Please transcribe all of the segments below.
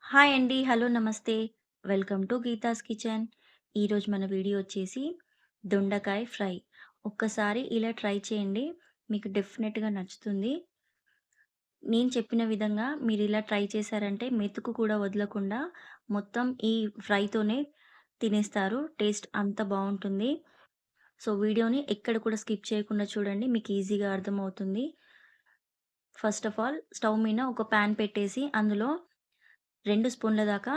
Hi అండి. Hello! నమస్తే. Welcome to Geetha's kitchen. ఈరోజు మన వీడియో వచ్చేసి దొండకాయ ఫ్రై. ఒక్కసారి ఇలా ట్రై చేయండి. మీకు డెఫినెట్‌గా నచ్చుతుంది. నేను చెప్పిన విధంగా మీరిలా ట్రై చేశారంటే మెతుకు కూడా వదలకుండా మొత్తం ఈ ఫ్రైతోనే తినేస్తారు. టేస్ట్ అంత బావుంటుంది. సో, వీడియోని ఎక్కడ కూడా స్కిప్ చేయకుండా చూడండి. మీకు ఈజీగా అర్థమవుతుంది. ఫస్ట్ ఆఫ్ ఆల్ స్టవ్ మీద ఒక పాన్ పెట్టేసి అందులో 2 స్పూన్ల దాకా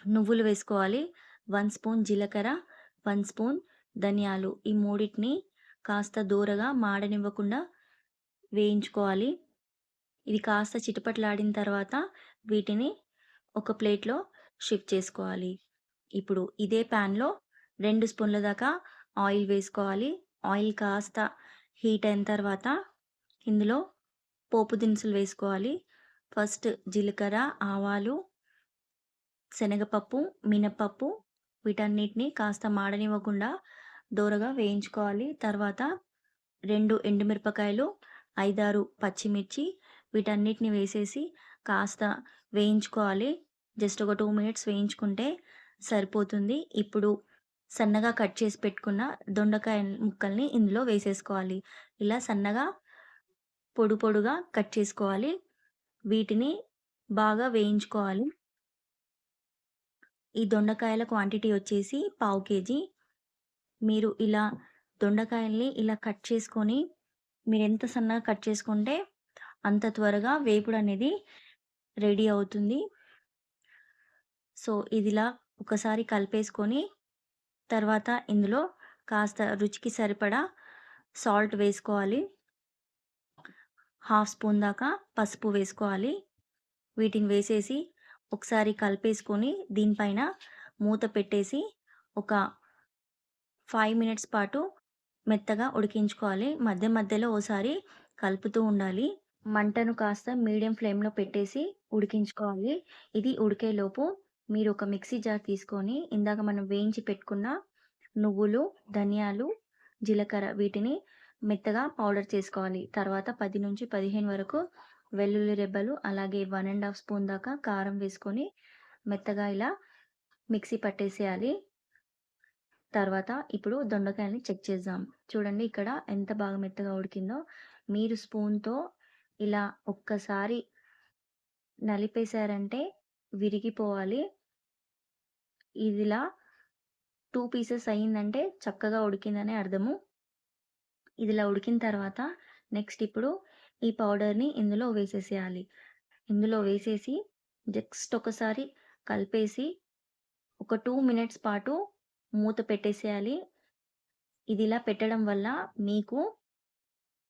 నువ్వులు వేసుకోవాలి. 1 స్పూన్ జీలకర్ర, 1 స్పూన్ ధనియాలు. ఈ మూడిటిని కాస్త దూరగా మాడనివ్వకుండా వేయించుకోవాలి. ఇవి కాస్త చిటపటలాడిన తర్వాత వీటిని ఒక ప్లేట్‌లో షిఫ్ట్ చేసుకోవాలి. ఇప్పుడు ఇదే పాన్‌లో 2 స్పూన్ల దాకా ఆయిల్ వేసుకోవాలి. ఆయిల్ కాస్త హీట్ అయిన తర్వాత ఇందులో పోపు దినుసులు వేసుకోవాలి. ఫస్ట్ జీలకర్ర, ఆవాలు, శనగపప్పు, మినపప్పు వీటన్నిటిని కాస్త మాడనివ్వకుండా దోరగా వేయించుకోవాలి. తర్వాత 2 ఎండుమిరపకాయలు, 5, 6 పచ్చిమిర్చి వీటన్నిటిని వేసేసి కాస్త వేయించుకోవాలి. జస్ట్ ఒక 2 మినిట్స్ వేయించుకుంటే సరిపోతుంది. ఇప్పుడు సన్నగా కట్ చేసి పెట్టుకున్న దొండకాయ ముక్కల్ని ఇందులో వేసేసుకోవాలి. ఇలా సన్నగా పొడుగా కట్ చేసుకోవాలి. వీటిని బాగా వేయించుకోవాలి. ఈ దొండకాయల క్వాంటిటీ వచ్చేసి పావు కేజీ. మీరు ఇలా దొండకాయల్ని ఇలా కట్ చేసుకొని మీరెంత సన్నగా కట్ చేసుకుంటే అంత త్వరగా వేపుడనేది రెడీ అవుతుంది. సో, ఇదిలా ఒకసారి కలిపేసుకొని తర్వాత ఇందులో కాస్త రుచికి సరిపడా సాల్ట్ వేసుకోవాలి. హాఫ్ స్పూన్ దాకా పసుపు వేసుకోవాలి. వీటిని వేసేసి ఒకసారి కలిపేసుకొని దీనిపైన మూత పెట్టేసి ఒక 5 మినిట్స్ పాటు మెత్తగా ఉడికించుకోవాలి. మధ్య మధ్యలో ఓసారి కలుపుతూ ఉండాలి. మంటను కాస్త మీడియం ఫ్లేమ్‌లో పెట్టేసి ఉడికించుకోవాలి. ఇది ఉడికేలోపు మీరు ఒక మిక్సీ జార్ తీసుకొని ఇందాక మనం వేయించి పెట్టుకున్న నువ్వులు, ధనియాలు, జీలకర్ర వీటిని మెత్తగా పౌడర్ చేసుకోవాలి. తర్వాత 10-15 వరకు వెల్లుల్లి రెబ్బలు, అలాగే 1 ½ స్పూన్ దాకా కారం వేసుకొని మెత్తగా ఇలా మిక్సీ పట్టేసేయాలి. తర్వాత ఇప్పుడు దొండకాయలని చెక్ చేద్దాం. చూడండి ఇక్కడ ఎంత బాగా మెత్తగా ఉడికిందో. మీరు స్పూన్‌తో ఇలా ఒక్కసారి నలిపేశారంటే విరిగిపోవాలి. ఇదిలా 2 పీసెస్ అయిందంటే చక్కగా ఉడికిందనే అర్థము. ఇదిలా ఉడికిన తర్వాత నెక్స్ట్ ఇప్పుడు ఈ పౌడర్‌ని ఇందులో వేసేసేయాలి. ఇందులో వేసేసి జస్ట్ ఒకసారి కలిపేసి ఒక 2 మినిట్స్ పాటు మూత పెట్టేసేయాలి. ఇదిలా పెట్టడం వల్ల మీకు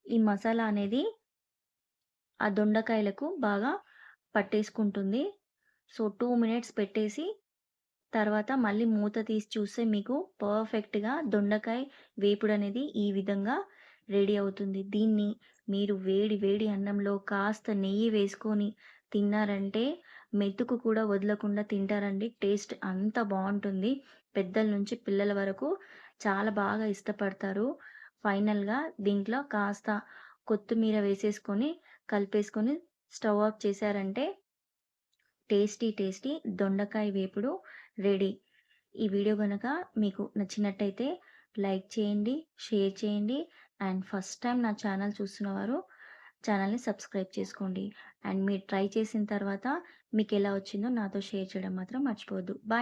ఈ మసాలా అనేది ఆ దొండకాయలకు బాగా పట్టేసుకుంటుంది. సో, 2 మినిట్స్ పెట్టేసి తర్వాత మళ్ళీ మూత తీసి చూస్తే మీకు పర్ఫెక్ట్‌గా దొండకాయ వేపుడనేది ఈ విధంగా రెడీ అవుతుంది. దీన్ని మీరు వేడి వేడి అన్నంలో కాస్త నెయ్యి వేసుకొని తిన్నారంటే మెతుకు కూడా వదలకుండా తింటారండి. టేస్ట్ అంత బావుంటుంది. పెద్దల నుంచి పిల్లల వరకు చాలా బాగా ఇష్టపడతారు. ఫైనల్‌గా దీంట్లో కాస్త కొత్తిమీర వేసేసుకొని కలిపేసుకొని స్టవ్ ఆఫ్ చేశారంటే టేస్టీ దొండకాయ వేపుడు రెడీ. ఈ వీడియో గనక మీకు నచ్చినట్టయితే లైక్ చేయండి, షేర్ చేయండి. అండ్ ఫస్ట్ టైం నా ఛానల్ చూస్తున్నవారు ఛానల్‌ని సబ్స్క్రైబ్ చేసుకోండి. అండ్ మీరు ట్రై చేసిన తర్వాత మీకెలా వచ్చిందో నాతో షేర్ చేయడం మాత్రం మర్చిపోవద్దు. బాయ్.